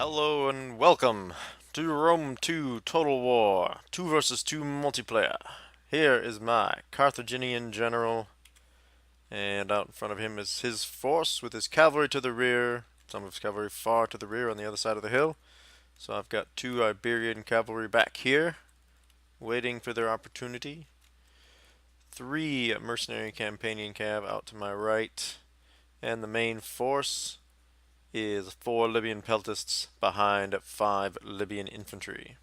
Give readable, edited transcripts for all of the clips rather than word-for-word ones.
Hello and welcome to Rome 2 Total War 2 versus 2 multiplayer. Here is my Carthaginian general, and out in front of him is his force with his cavalry to the rear, some of his cavalry far to the rear on the other side of the hill. So I've got two Iberian cavalry back here, waiting for their opportunity. Three mercenary Campanian cav out to my right, and the main force is 4 Libyan peltasts behind 5 Libyan infantry.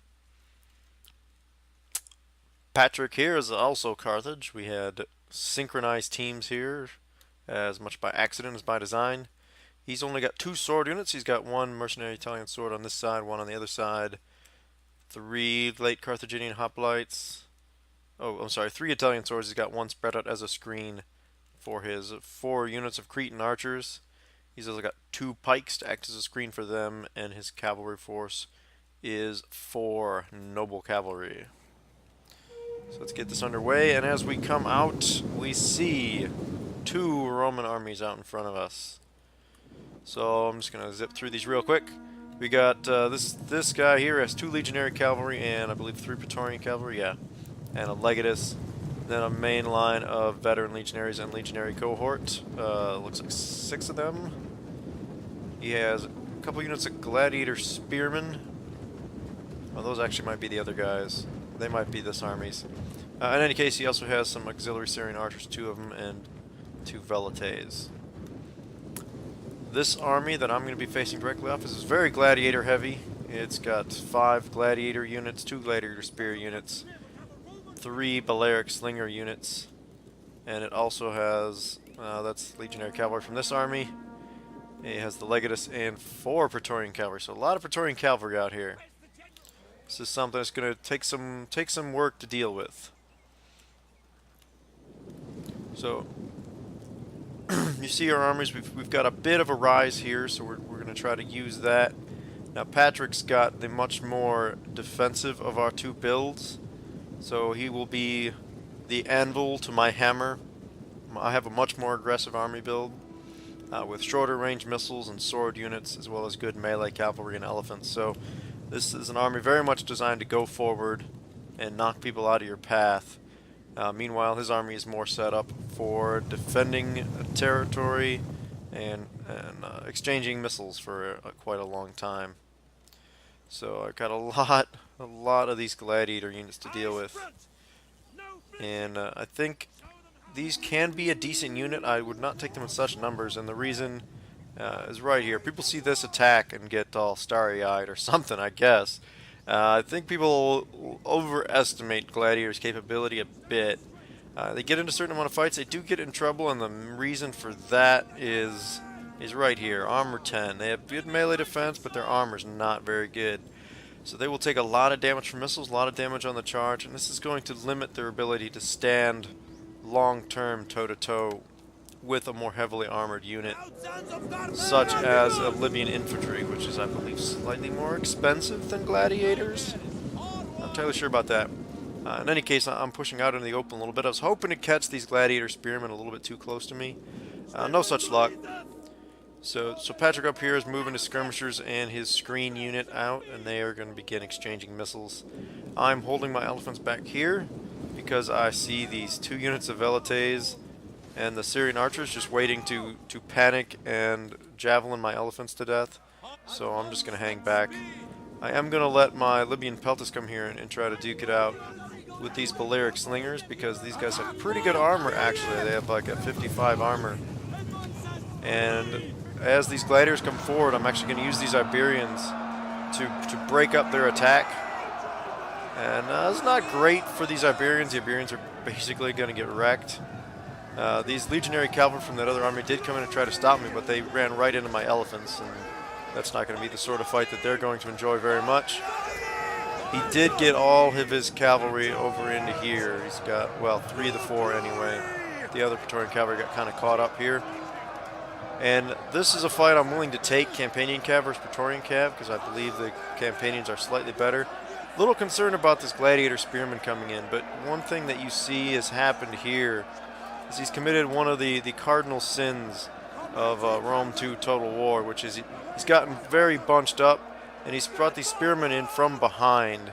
Patrick here is also Carthage. We had synchronized teams here, as much by accident as by design. He's only got 2 sword units. He's got 1 mercenary Italian sword on this side, 1 on the other side. 3 late Carthaginian hoplites. Oh, I'm sorry, 3 Italian swords. He's got 1 spread out as a screen for his 4 units of Cretan archers. He's also got 2 pikes to act as a screen for them, and his cavalry force is 4 noble cavalry. So let's get this underway, and as we come out, we see 2 Roman armies out in front of us. So I'm just going to zip through these real quick. We got this guy here has 2 legionary cavalry and I believe 3 Praetorian cavalry, yeah, and a legatus. Then a main line of veteran legionaries and legionary cohort. Looks like 6 of them. He has a couple units of gladiator spearmen. Oh, those actually might be the other guys. They might be this army's. In any case, he also has some auxiliary Syrian archers, 2 of them, and 2 velites. This army that I'm going to be facing directly off is very gladiator heavy. It's got 5 gladiator units, 2 gladiator spear units, 3 Balearic slinger units, and it also has, that's legionary cavalry from this army. It has the legatus and 4 Praetorian cavalry, so a lot of Praetorian cavalry out here. This is something that's going to take some work to deal with. So you see our armies, we've got a bit of a rise here, so we're going to try to use that. Now Patrick's got the much more defensive of our 2 builds, so he will be the anvil to my hammer. I have a much more aggressive army build with shorter range missiles and sword units, as well as good melee cavalry and elephants. So this is an army very much designed to go forward and knock people out of your path. Meanwhile, his army is more set up for defending territory and exchanging missiles for quite a long time. So I've got a lot of these gladiator units to deal with, and I think these can be a decent unit. I would not take them in such numbers, and the reason is right here. People see this attack and get all starry-eyed or something, I guess. I think people overestimate gladiators' capability a bit. They get into a certain amount of fights, they do get in trouble, and the reason for that is right here. Armor 10. They have good melee defense, but their armor's not very good. So they will take a lot of damage from missiles, a lot of damage on the charge, and this is going to limit their ability to stand long-term toe-to-toe with a more heavily armored unit, such as a Libyan infantry, which is, I believe, slightly more expensive than gladiators. Not entirely sure about that. In any case, I'm pushing out into the open a little bit. I was hoping to catch these gladiator spearmen a little bit too close to me. No such luck. So Patrick up here is moving his skirmishers and his screen unit out, and they are going to begin exchanging missiles. I'm holding my elephants back here because I see these 2 units of velites and the Syrian archers just waiting to panic and javelin my elephants to death. So I'm just going to hang back. I am going to let my Libyan peltasts come here and try to duke it out with these Balearic slingers, because these guys have pretty good armor actually. They have like a 55 armor. And as these gladiators come forward, I'm actually going to use these Iberians to break up their attack. And it's not great for these Iberians. The Iberians are basically going to get wrecked. These legionary cavalry from that other army did come in and try to stop me, but they ran right into my elephants, and that's not going to be the sort of fight that they're going to enjoy very much. He did get all of his cavalry over into here. He's got, well, 3 of the 4 anyway. The other Praetorian cavalry got kind of caught up here. And this is a fight I'm willing to take, Campanian cav versus Praetorian cav, because I believe the Campanians are slightly better. Little concerned about this gladiator spearman coming in, but one thing that you see has happened here is he's committed one of the cardinal sins of Rome 2 Total War, which is he's gotten very bunched up and he's brought these spearmen in from behind,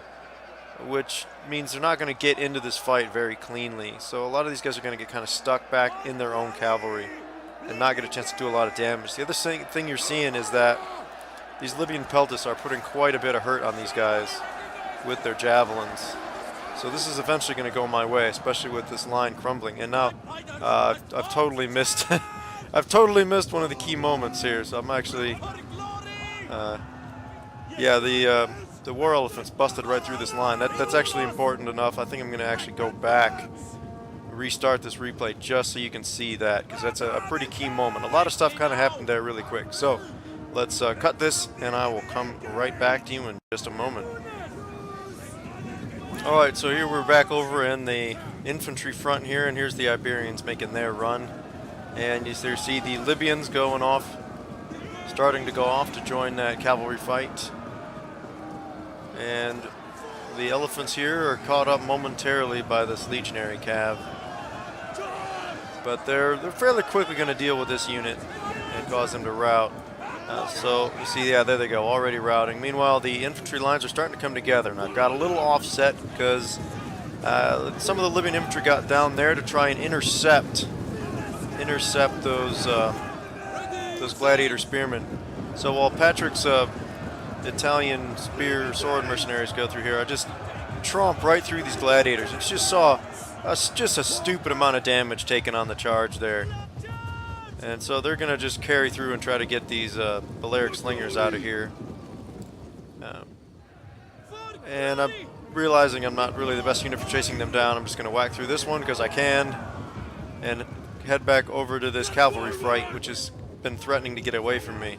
which means they're not going to get into this fight very cleanly. So a lot of these guys are going to get kind of stuck back in their own cavalry and not get a chance to do a lot of damage. The other thing you're seeing is that these Libyan peltasts are putting quite a bit of hurt on these guys with their javelins. So this is eventually going to go my way, especially with this line crumbling. And now I've totally missed I've totally missed one of the key moments here. So I'm actually yeah, the war elephants busted right through this line. That's actually important enough. I think I'm going to actually go back, restart this replay just so you can see that, because that's a pretty key moment. A lot of stuff kind of happened there really quick. So let's cut this, and I will come right back to you in just a moment. Alright, so here we're back over in the infantry front here, and here's the Iberians making their run. And you see the Libyans going off, starting to go off to join that cavalry fight. And the elephants here are caught up momentarily by this legionary cav. But they're fairly quickly going to deal with this unit and cause them to rout. So you see, yeah, there they go, already routing. Meanwhile, the infantry lines are starting to come together, and I've got a little offset because some of the Libyan infantry got down there to try and intercept those gladiator spearmen. So while Patrick's Italian spear sword mercenaries go through here, I just tromp right through these gladiators. And just saw just a stupid amount of damage taken on the charge there. And so they're going to just carry through and try to get these Balearic slingers out of here. And I'm realizing I'm not really the best unit for chasing them down. I'm just going to whack through this one because I can, and head back over to this cavalry fight, which has been threatening to get away from me.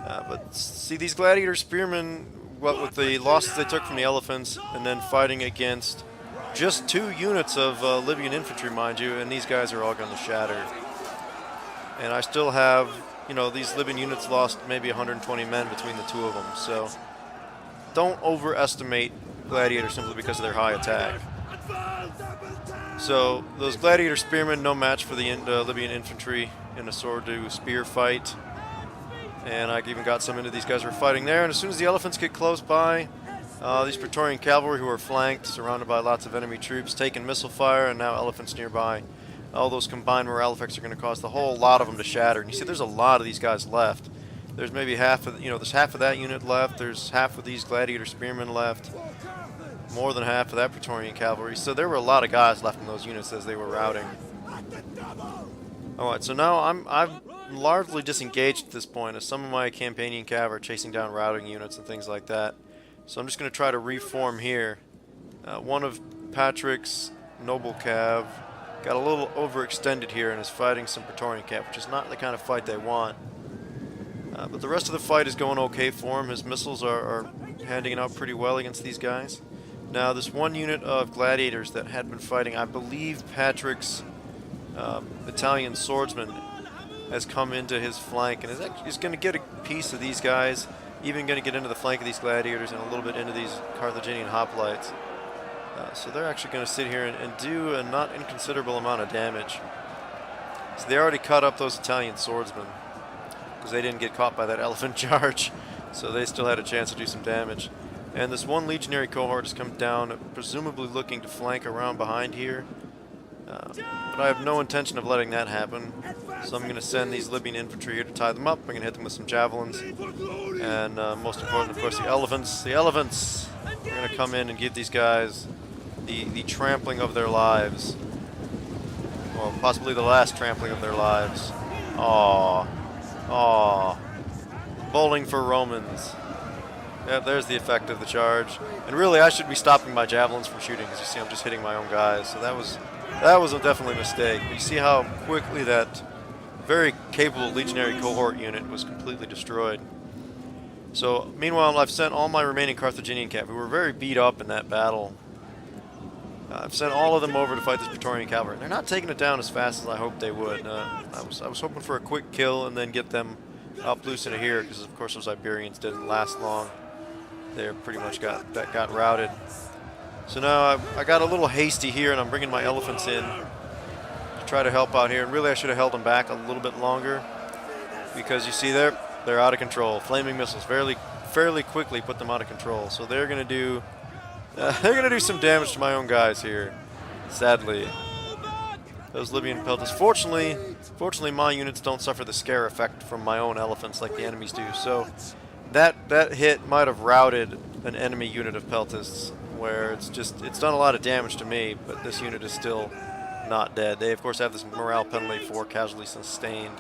But see, these gladiator spearmen, what with the losses they took from the elephants, and then fighting against just 2 units of Libyan infantry, mind you, and these guys are all going to shatter. And I still have, you know, these Libyan units lost maybe 120 men between the 2 of them. So don't overestimate gladiators simply because of their high attack. So those gladiator spearmen, no match for the Libyan infantry in a sword to spear fight. And I even got some into these guys who are fighting there. And as soon as the elephants get close by, these Praetorian cavalry who are flanked, surrounded by lots of enemy troops, taking missile fire, and now elephants nearby. All those combined morale effects are going to cause the whole lot of them to shatter. And you see, there's a lot of these guys left. There's maybe half of, there's half of that unit left. There's half of these gladiator spearmen left. More than half of that Praetorian cavalry. So there were a lot of guys left in those units as they were routing. Alright, so now I'm largely disengaged at this point, as some of my Campanian cav are chasing down routing units and things like that. So I'm just going to try to reform here. One of Patrick's noble cav got a little overextended here and is fighting some Praetorian cav, which is not the kind of fight they want. But the rest of the fight is going okay for him. His missiles are handing it out pretty well against these guys. Now, this one unit of gladiators that had been fighting, I believe Patrick's Italian swordsman has come into his flank and is going to get a piece of these guys, even going to get into the flank of these gladiators and a little bit into these Carthaginian hoplites. So they're actually going to sit here and do a not inconsiderable amount of damage. So they already cut up those Italian swordsmen because they didn't get caught by that elephant charge. So they still had a chance to do some damage. And this one legionary cohort has come down, presumably looking to flank around behind here. But I have no intention of letting that happen. So I'm going to send these Libyan infantry here to tie them up. I'm going to hit them with some javelins. And most important, of course, the elephants. The elephants are going to come in and give these guys the trampling of their lives. Well, possibly the last trampling of their lives. Aww. Aww. Bowling for Romans. Yep, there's the effect of the charge. And really, I should be stopping my javelins from shooting, because you see I'm just hitting my own guys. So that was definitely a mistake. But you see how quickly that very capable legionary cohort unit was completely destroyed. So, meanwhile, I've sent all my remaining Carthaginian cavalry, who were very beat up in that battle. I've sent all of them over to fight this Praetorian cavalry. They're not taking it down as fast as I hoped they would. I was hoping for a quick kill and then get them up loose into here, because of course those Iberians didn't last long. They pretty much got routed. So now I got a little hasty here, and I'm bringing my elephants in to try to help out here. And really, I should have held them back a little bit longer, because you see they're out of control. Flaming missiles fairly quickly put them out of control. So they're gonna do some damage to my own guys here. Sadly, those Libyan pelters. Fortunately, my units don't suffer the scare effect from my own elephants like the enemies do. So that hit might have routed an enemy unit of peltists, where it's done a lot of damage to me, but this unit is still not dead. They of course have this morale penalty for casualties sustained.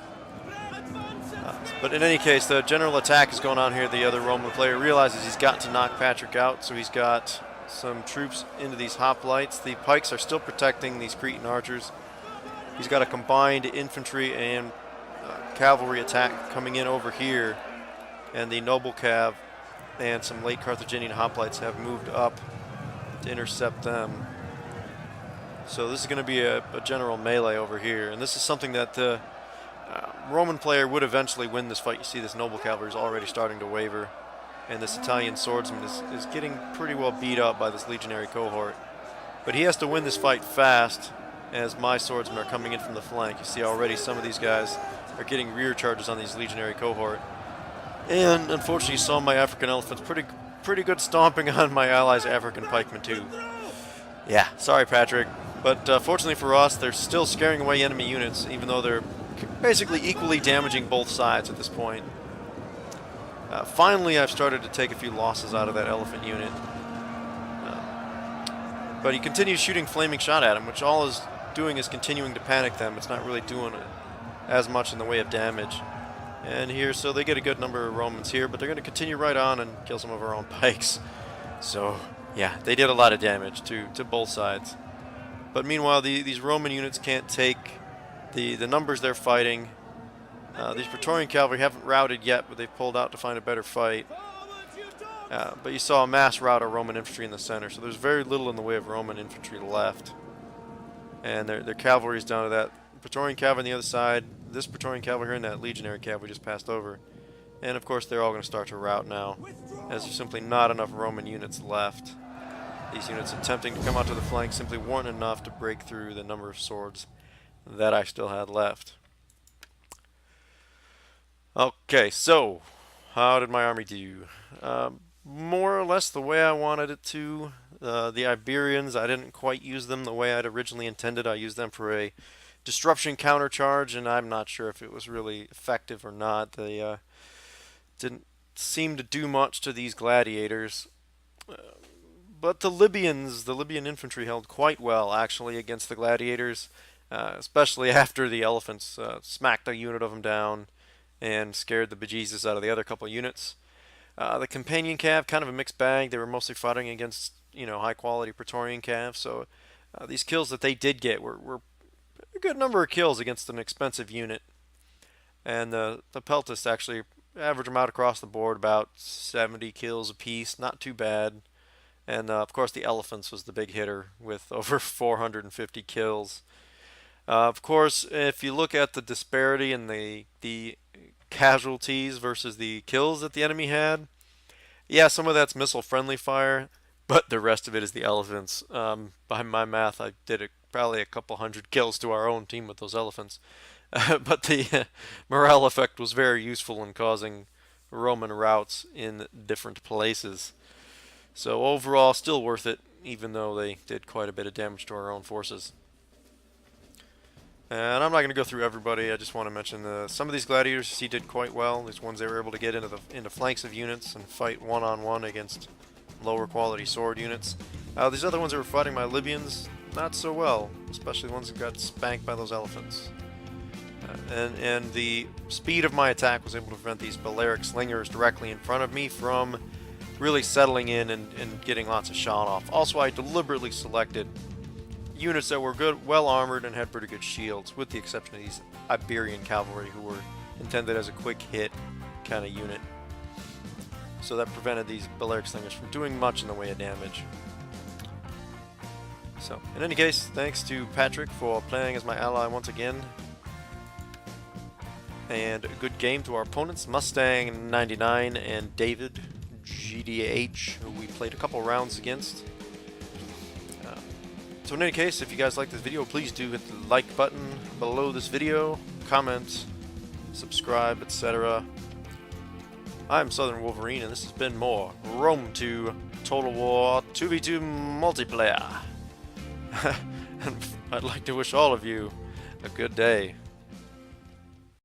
But in any case, the general attack is going on here. The other Roman player realizes he's got to knock Patrick out, so he's got some troops into these hoplites. The pikes are still protecting these Cretan archers. He's got a combined infantry and cavalry attack coming in over here, and the noble cav and some late Carthaginian hoplites have moved up to intercept them. So this is going to be a general melee over here, and this is something that the Roman player would eventually win this fight. You see this noble cavalry is already starting to waver, and this Italian swordsman is getting pretty well beat up by this legionary cohort. But he has to win this fight fast, as my swordsmen are coming in from the flank. You see already some of these guys are getting rear charges on these legionary cohort. And unfortunately, you saw my African elephants pretty good stomping on my allies' African pikemen too. Yeah, sorry Patrick. But fortunately for us, they're still scaring away enemy units, even though they're basically equally damaging both sides at this point. Finally, I've started to take a few losses out of that elephant unit. But he continues shooting flaming shot at him, which all is doing is continuing to panic them. It's not really doing as much in the way of damage. And here, so they get a good number of Romans here, but they're going to continue right on and kill some of our own pikes. So, yeah, they did a lot of damage to both sides. But meanwhile, these Roman units can't take the numbers they're fighting. These Praetorian cavalry haven't routed yet, but they've pulled out to find a better fight. But you saw a mass rout of Roman infantry in the center, so there's very little in the way of Roman infantry left. And their cavalry is down to that Praetorian cavalry on the other side, this Praetorian cavalry here, and that legionary cavalry just passed over. And of course they're all going to start to rout now, as there's simply not enough Roman units left. These units attempting to come out to the flank simply weren't enough to break through the number of swords that I still had left. Okay, so how did my army do? More or less the way I wanted it to. The Iberians, I didn't quite use them the way I'd originally intended. I used them for a disruption countercharge, and I'm not sure if it was really effective or not. They didn't seem to do much to these gladiators. But the Libyan infantry held quite well, actually, against the gladiators, especially after the elephants smacked a unit of them down and scared the bejesus out of the other couple units. The companion cav, kind of a mixed bag. They were mostly fighting against, high-quality Praetorian cav, so these kills that they did get were a good number of kills against an expensive unit. And the peltists actually averaged them out across the board, about 70 kills apiece, not too bad. And of course the elephants was the big hitter with over 450 kills. Of course, if you look at the disparity in the casualties versus the kills that the enemy had, yeah, some of that's missile-friendly fire, but the rest of it is the elephants. By my math, I did probably a couple hundred kills to our own team with those elephants. But the morale effect was very useful in causing Roman routs in different places. So overall, still worth it, even though they did quite a bit of damage to our own forces. And I'm not going to go through everybody. I just want to mention some of these gladiators you see did quite well. These ones they were able to get into flanks of units and fight one-on-one against lower quality sword units. These other ones that were fighting my Libyans, not so well, especially the ones that got spanked by those elephants. And the speed of my attack was able to prevent these Balearic slingers directly in front of me from really settling in and getting lots of shot off. Also, I deliberately selected units that were good, well armored, and had pretty good shields, with the exception of these Iberian cavalry, who were intended as a quick hit kind of unit. So that prevented these Balearic slingers from doing much in the way of damage. So, in any case, thanks to Patrick for playing as my ally once again. And a good game to our opponents, Mustang 99 and David GDH, who we played a couple rounds against. So in any case, if you guys like this video, please do hit the like button below this video, comment, subscribe, etc. I'm Southern Wolverine, and this has been more Rome 2 Total War 2v2 multiplayer. And I'd like to wish all of you a good day.